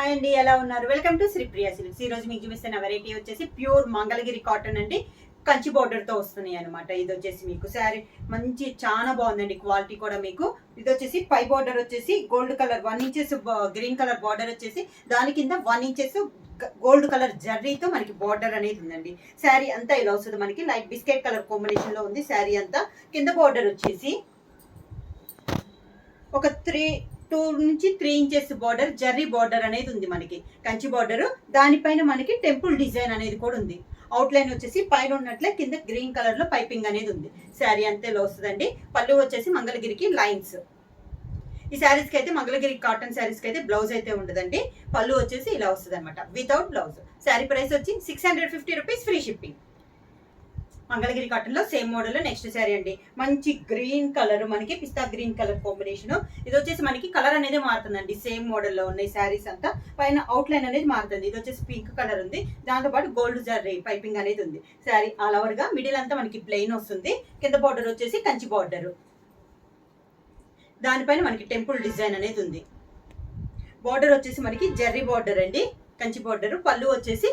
Hi అండి, ఎలా ఉన్నారు? Welcome to Sripriya silks. ఈ రోజు మీకు చూపిస్తున్న వెరైటీ వచ్చేసి ప్యూర్ మంగళగిరి కాటన్ అండి. కంచి బోర్డర్ తో వస్తున్నాయి అనమాట. ఇది వచ్చేసి మీకు శారీ మంచి చాలా బాగుందండి. క్వాలిటీ కూడా మీకు ఇది వచ్చేసి పై బోర్డర్ వచ్చేసి gold colour 1 inches green colour border వచ్చేసి దాని కింద 1 ఇంచెస్ గోల్డ్ కలర్ జర్రీతో మనకి బార్డర్ అనేది ఉందండి. శారీ అంతా ఇలా వస్తుంది. మనకి లైట్ బిస్కెట్ కలర్ కాంబినేషన్ లో ఉంది శారీ అంతా. కింద బార్డర్ వచ్చేసి ఒక 2 నుంచి 3 ఇంచెస్ బార్డర్ జర్రీ బార్డర్ అనేది ఉంది మనకి. కంచి బార్డర్ దానిపైన మనకి టెంపుల్ డిజైన్ అనేది కూడా ఉంది. అవుట్ లైన్ వచ్చేసి పైన ఉన్నట్లే కింద గ్రీన్ కలర్ లో పైపింగ్ అనేది ఉంది. శారీ అంతేలో వస్తుందండి. పళ్ళు వచ్చేసి మంగళగిరికి లైన్స్. ఈ శారీస్ కి అయితే మంగళగిరి కాటన్ శారీస్ కి అయితే బ్లౌజ్ అయితే ఉండదండి. పళ్ళు వచ్చేసి ఇలా వస్తుంది అనమాట వితౌట్ బ్లౌజ్. శారీ ప్రైస్ వచ్చి 650 rupees, free shipping. Mangalagiri cotton లో సేమ్ మోడల్ నెక్స్ట్ శారీ అండి. మంచి గ్రీన్ కలర్, మనకి పిస్తా గ్రీన్ కలర్ కాంబినేషన్. ఇది వచ్చేసి మనకి కలర్ అనేది మారుతుందండి. సేమ్ మోడల్ లో ఉన్నాయి శారీస్ అంతా. పైన అవుట్ లైన్ అనేది మారుతుంది. ఇది వచ్చేసి పింక్ కలర్ ఉంది, దాంతో పాటు గోల్డ్ జర్రీ పైపింగ్ అనేది ఉంది. శారీ ఆల్ ఓవర్ గా మిడిల్ అంతా మనకి ప్లెయిన్ వస్తుంది. కింద బార్డర్ వచ్చేసి కంచి బార్డర్, దానిపైన మనకి టెంపుల్ డిజైన్ అనేది ఉంది. బార్డర్ వచ్చేసి మనకి జర్రీ బార్డర్ అండి, కంచి బార్డర్. పళ్ళు వచ్చేసి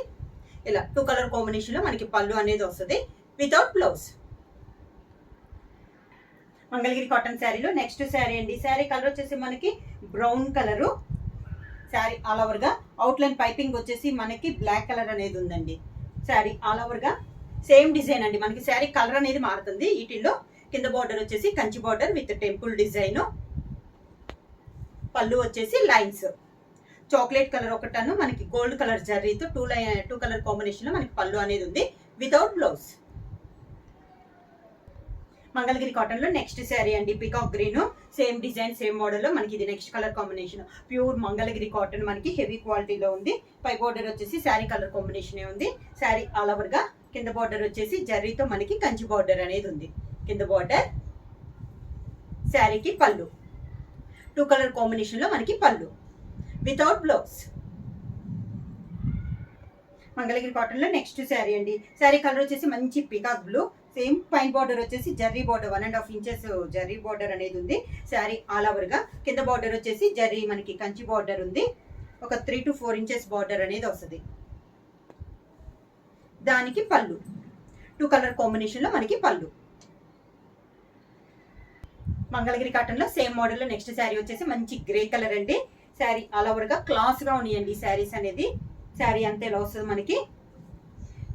ఇలా 2 కలర్ కాంబినేషన్ లో మనకి పళ్ళు అనేది వస్తుంది వితౌట్ బ్లౌజ్. మంగళగిరి కాటన్ శారీలో నెక్స్ట్ శారీ అండి. శారీ కలర్ వచ్చేసి మనకి brown colour. Sari all over గా అవుట్ లైన్ పైపింగ్ వచ్చేసి మనకి బ్లాక్ కలర్ అనేది ఉందండి. శారీ ఆల్ ఓవర్ గా సేమ్ డిజైన్ అండి. మనకి శారీ కలర్ అనేది మారుతుంది వీటిల్లో. కింద బార్డర్ వచ్చేసి Kanchi border with temple design. పళ్ళు వచ్చేసి లైన్స్. చాక్లెట్ కలర్ ఒకటను మనకి గోల్డ్ కలర్ జర్రీతో 2 కలర్ కాంబినేషన్ లో మనకి పళ్ళు అనేది ఉంది వితౌట్ బ్లౌజ్. మంగళగిరి కాటన్ లో నెక్స్ట్ శారీ అండి. Peacock green, same design same model లో మనకి ఇది next colour combination. Pure Mangalagiri cotton మనకి హెవీ క్వాలిటీలో ఉంది. పై బోర్డర్ వచ్చేసి శారీ కలర్ కాంబినేషన్ ఉంది. శారీ ఆల్ ఓవర్ గా కింద బార్డర్ వచ్చేసి జర్రీతో మనకి కంచి బార్డర్ అనేది ఉంది. కింద బార్డర్, శారీకి పళ్ళు 2 కలర్ కాంబినేషన్ లో మనకి పళ్ళు వితౌట్ బ్లౌజ్. మంగళగిరి కాటన్ లో నెక్స్ట్ శారీ అండి. శారీ కలర్ వచ్చేసి మంచి peacock blue. Same pine border వచ్చేసి zari border 1.5 inches zari border అనేది ఉంది. శారీ ఆల్ ఓవర్ గా కింద బార్డర్ వచ్చేసి జర్రీ మనకి కంచి బార్డర్ ఉంది. ఒక 3 to 4 ఇంచెస్ బార్డర్ అనేది వస్తుంది. దానికి పళ్ళు 2 కలర్ కాంబినేషన్ లో మనకి పళ్ళు. మంగళగిరి కాటన్ లో సేమ్ మోడల్ లో నెక్స్ట్ శారీ వచ్చేసి మంచి గ్రే కలర్ అండి. శారీ ఆల్ ఓవర్ గా క్లాస్ గా ఉన్నాయండి శారీస్ అనేది. శారీ అంతా ఇలా వస్తుంది మనకి.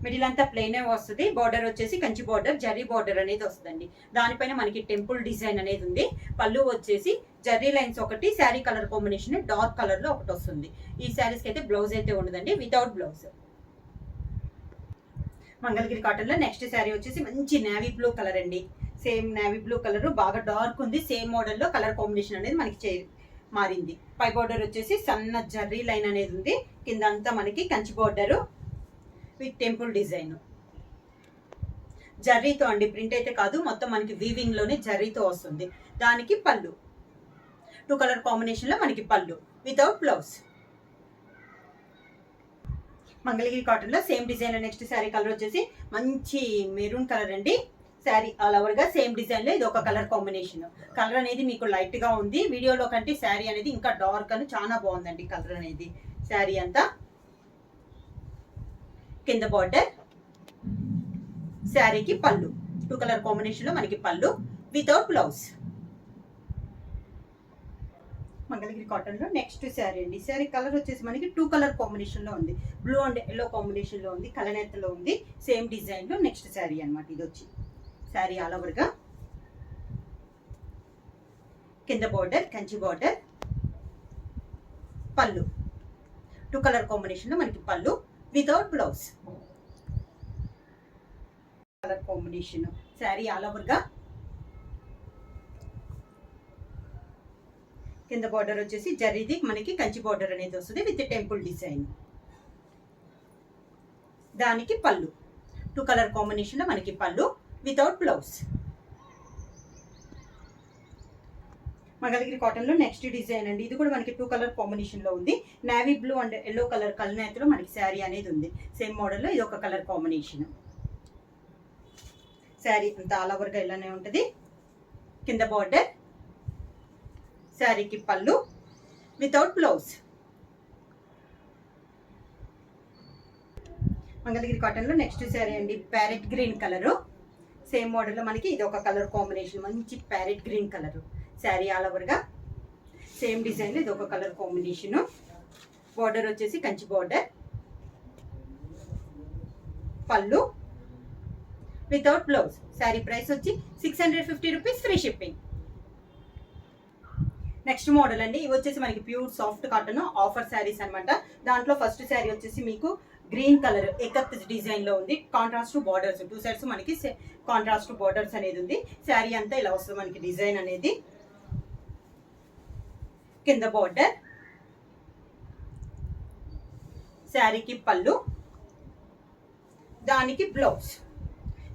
మిడిల్ అంతా ప్లెయిన్ వస్తుంది. బార్డర్ వచ్చేసి కంచి బార్డర్ జర్రీ బార్డర్ అనేది వస్తుందండి. దానిపైన మనకి టెంపుల్ డిజైన్ అనేది ఉంది. పళ్ళు వచ్చేసి జర్రీ లైన్స్ ఒకటి, sari colour combination dark colour లో ఒకటి వస్తుంది. ఈ శారీస్ కి అయితే బ్లౌజ్ అయితే ఉండదండి, వితౌట్ బ్లౌజ్. మంగళగిరి కాటన్ లో నెక్స్ట్ శారీ వచ్చేసి మంచి నేవీ బ్లూ కలర్ అండి. సేమ్ నేవీ బ్లూ కలర్ బాగా డార్క్ ఉంది. సేమ్ మోడల్ లో కలర్ కాంబినేషన్ అనేది మనకి మారింది. పై బార్డర్ వచ్చేసి సన్న జర్రీ లైన్ అనేది ఉంది. కింద అంతా మనకి Kanchi border with temple design. జర్రీతో అండి, ప్రింట్ అయితే కాదు, మొత్తం మనకి వీవింగ్ లోనే జర్రీతో వస్తుంది. దానికి పళ్ళు 2 కలర్ కాంబినేషన్ లో మనకి పళ్ళు వితౌట్ బ్లౌజ్. మంగళగిరి కాటన్ లో సేమ్ డిజైన్ లో నెక్స్ట్ శారీ కలర్ వచ్చేసి మంచి మెరూన్ కలర్ అండి. శారీ ఆల్ ఓవర్ గా సేమ్ డిజైన్ లో ఇది ఒక కలర్ కాంబినేషన్. కలర్ అనేది మీకు లైట్ గా ఉంది. వీడియోలో కంటే శారీ అనేది ఇంకా డార్క్ అని చాలా బాగుందండి కలర్ అనేది. శారీ అంతా కింద బార్డర్, శారీకి పళ్ళు 2 కలర్ కాంబినేషన్ లో మనకి పళ్ళు వితౌట్ బ్లౌజ్. మంగళగిరి కాటన్ లో నెక్స్ట్ శారీ అండి. శారీ కలర్ వచ్చేసి మనకి 2 కలర్ కాంబినేషన్ లో ఉంది. బ్లూ అండ్ ఎల్లో కాంబినేషన్ లో ఉంది, కలనేతలో ఉంది. సేమ్ డిజైన్ లో నెక్స్ట్ శారీ అనమాట. ఇది వచ్చి శారీ ఆల్ ఓవర్ గా కింద బార్డర్ కంచి బార్డర్, పళ్ళు 2 కలర్ కాంబినేషన్ లో మనకి పళ్ళు without blouse. Colour combination sari all over గా కింద బార్డర్ వచ్చేసి జరీది మనకి కంచి బార్డర్ అనేది వస్తుంది విత్ టెంపుల్ డిజైన్. దానికి పళ్ళు 2 కలర్ కాంబినేషన్ లో మనకి పళ్ళు వితౌట్ బ్లౌజ్. మంగళగిరి కాటన్ లో నెక్స్ట్ డిజైన్ అండి. ఇది కూడా మనకి 2 కలర్ కాంబినేషన్ లో ఉంది. Navy blue and yellow colour కలనేతలో మనకి శారీ అనేది ఉంది. సేమ్ మోడల్ లో ఇది ఒక కలర్ కాంబినేషన్. శారీ అంతా ఆల్ ఓవర్ గా ఇలానే ఉంటుంది. కింద బార్డర్, శారీకి పళ్ళు వితౌట్ బ్లౌజ్. మంగళగిరి కాటన్లో నెక్స్ట్ శారీ అండి, ప్యారెట్ గ్రీన్ కలరు. సేమ్ మోడల్లో మనకి ఇది ఒక కలర్ కాంబినేషన్, మంచి parrot green colour. Sari all ఓవర్గా సేమ్ డిజైన్, ఇది ఒక కలర్ కాంబినేషను. బార్డర్ వచ్చేసి కంచి బార్డర్. పళ్ళు వితౌట్ బ్లౌజ్. శారీ ప్రైస్ వచ్చి 650 rupees, free shipping. Next model అండి, ఇవి వచ్చేసి మనకి pure soft cotton offer saris అనమాట. దాంట్లో ఫస్ట్ శారీ వచ్చేసి మీకు గ్రీన్ కలర్ ఎకత్ డిజైన్ లో ఉంది. కాంట్రాస్ట్ బార్డర్స్, 2 సైడ్స్ మనకి కాంట్రాస్ట్ బార్డర్స్ అనేది ఉంది. శారీ అంతా ఇలా వస్తుంది మనకి డిజైన్ అనేది. కింద బార్డర్, శారీకి పళ్ళు, దానికి బ్లౌజ్.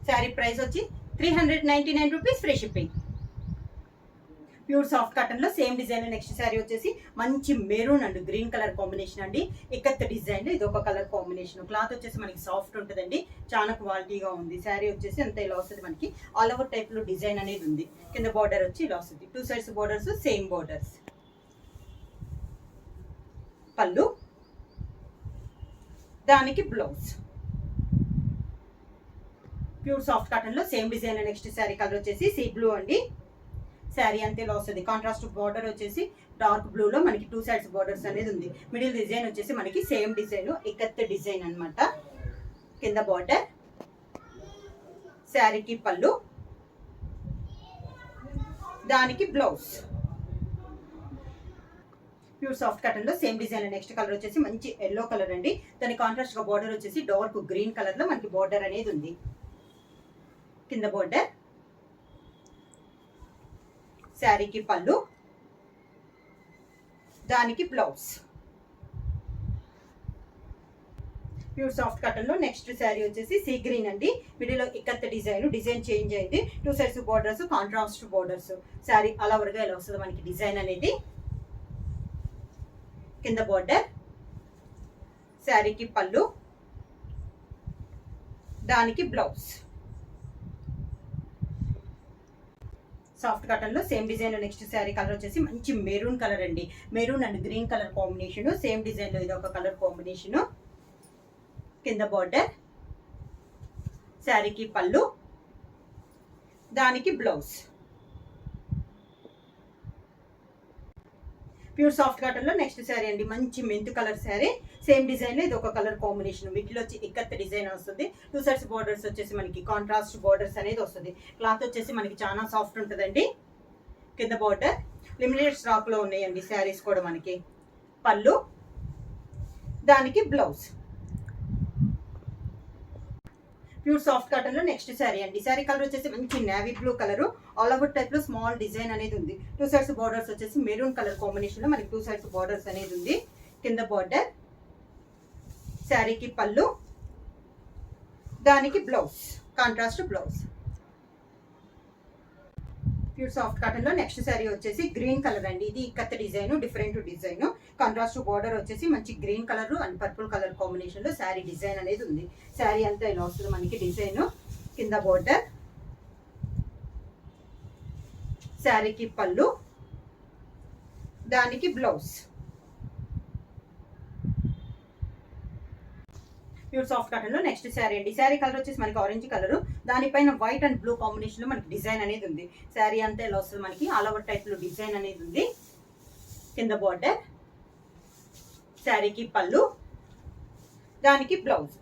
శారీ ప్రైస్ వచ్చి 399 rupees, free shipping. Pure soft cotton లో సేమ్ డిజైన్. నెక్స్ట్ శారీ వచ్చేసి మంచి maroon and green colour combination అండి. ఇక్కత్ డిజైన్, ఇది ఒక కలర్ కాంబినేషన్. క్లాత్ వచ్చేసి మనకి సాఫ్ట్ ఉంటుందండి, చాలా క్వాలిటీగా ఉంది. శారీ వచ్చేసి అంత ఇలా వస్తుంది మనకి. ఆల్ ఓవర్ టైప్ లో డిజైన్ అనేది ఉంది. కింద బార్డర్ వచ్చి ఇలా వస్తుంది. 2 సైడ్స్ బార్డర్స్, సేమ్ బార్డర్స్. పళ్ళు, దానికి బ్లౌజ్. ప్యూర్ సాఫ్ట్ కాటన్ లో same design. Next sari colour వచ్చేసి సీ బ్లూ అండి. శారీ అంతే ఇలా వస్తుంది. కాంట్రాస్ట్ బార్డర్ వచ్చేసి డార్క్ బ్లూ లో మనకి 2 సైడ్స్ బార్డర్స్ అనేది ఉంది. మిడిల్ డిజైన్ వచ్చేసి మనకి సేమ్ డిజైన్, ఇక్కత్ డిజైన్ అన్నమాట. కింద బార్డర్, శారీకి పళ్ళు, దానికి బ్లౌజ్. ప్యూర్ సాఫ్ట్ కాటన్ లో సేమ్ డిజైన్. నెక్స్ట్ కలర్ వచ్చేసి మంచి ఎల్లో కలర్ అండి. దాని కాంట్రాస్ట్ గా బార్డర్ వచ్చేసి డార్క్ గ్రీన్ కలర్ లో మనకి బార్డర్ అనేది ఉంది. కింద బార్డర్, శారీకి పళ్ళు, దానికి బ్లౌజ్. ప్యూర్ సాఫ్ట్ కాటన్ లో నెక్స్ట్ శారీ వచ్చేసి సీ గ్రీన్ అండి. మిడిల్ లో ఇక్కత్ డిజైన్ చేంజ్ అయింది. 2 sides borders, contrast borders. Sari అలా వరగా ఇలా వస్తుంది మనకి డిజైన్ అనేది. కింద బార్డర్, శారీకి పళ్ళు, దానికి బ్లౌజ్. సాఫ్ట్ కాటన్ లో same design. Next sari colour వచ్చేసి మంచి మెరూన్ కలర్ అండి. Maroon and green colour combination. Same design లో ఇది ఒక కలర్ కాంబినేషన్. కింద బార్డర్, శారీకి పళ్ళు, దానికి బ్లౌజ్. ప్యూర్ సాఫ్ట్ కాటన్ లో నెక్స్ట్ శారీ అండి, మంచి మెంతు కలర్ శారీ. సేమ్ డిజైన్ లో ఇది ఒక కలర్ కాంబినేషన్. మిడిల్ వచ్చి ఇక్కత్ డిజైన్ వస్తుంది. 2 సైడ్స్ బార్డర్స్ వచ్చేసి మనకి కాంట్రాస్ట్ బార్డర్స్ అనేది వస్తుంది. క్లాత్ వచ్చేసి మనకి చాలా సాఫ్ట్ ఉంటుందండి. కింద బార్డర్, లిమిటెడ్ స్టాక్ లో ఉన్నాయండి శారీస్ కూడా మనకి. పళ్ళు, దానికి బ్లౌజ్. ప్యూర్ సాఫ్ట్ కాటన్ లో నెక్స్ట్ శారీ అండి. శారీ కలర్ వచ్చేసి మంచి navy blue colour. All over type లో స్మాల్ డిజైన్ అనేది ఉంది. 2 సైడ్స్ బార్డర్స్ వచ్చేసి మెరూన్ కలర్ కాంబినేషన్ లో మనకి 2 సైడ్స్ బార్డర్స్ అనేది ఉంది. కింద బార్డర్, శారీకి పళ్ళు, దానికి blouse, contrast blouse. Pure soft cotton లో నెక్స్ట్ శారీ వచ్చేసి గ్రీన్ కలర్ అండి. ఇది ikat design, different design. Contrast border వచ్చేసి మంచి green colour and purple colour combination లో శారీ డిజైన్ అనేది ఉంది. శారీ అంతా ఇలా వస్తుంది మనకి డిజైన్. కింద బార్డర్, శారీకి పళ్ళు, దానికి బ్లౌజ్. ప్యూర్ సాఫ్ట్ కాటన్ లో నెక్స్ట్ శారీ అండి. శారీ కలర్ వచ్చేసి మనకి ఆరెంజ్ కలర్, దానిపైన వైట్ అండ్ బ్లూ కాంబినేషన్ లో మనకి డిజైన్ అనేది ఉంది. శారీ అంతా ఇలా వస్తుంది మనకి. ఆల్ ఓవర్ టైప్ లో డిజైన్ అనేది ఉంది. కింద బార్డర్, శారీకి పళ్ళు, దానికి బ్లౌజ్.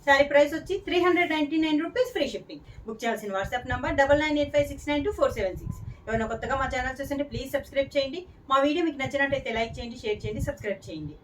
శారీ ప్రైస్ వచ్చి 399 రూపీస్, ఫ్రీ షిప్పింగ్. బుక్ చేయాల్సిన వాట్సాప్ నంబర్ 9985692476. ఎవరైనా కొత్తగా మా ఛానల్ చూస్తుంటే ప్లీజ్ సబ్స్క్రైబ్ చేయండి. మా వీడియో మీకు నచ్చినట్టయితే లైక్ చేయండి, షేర్ చేయండి, సబ్స్క్రైబ్ చేయండి.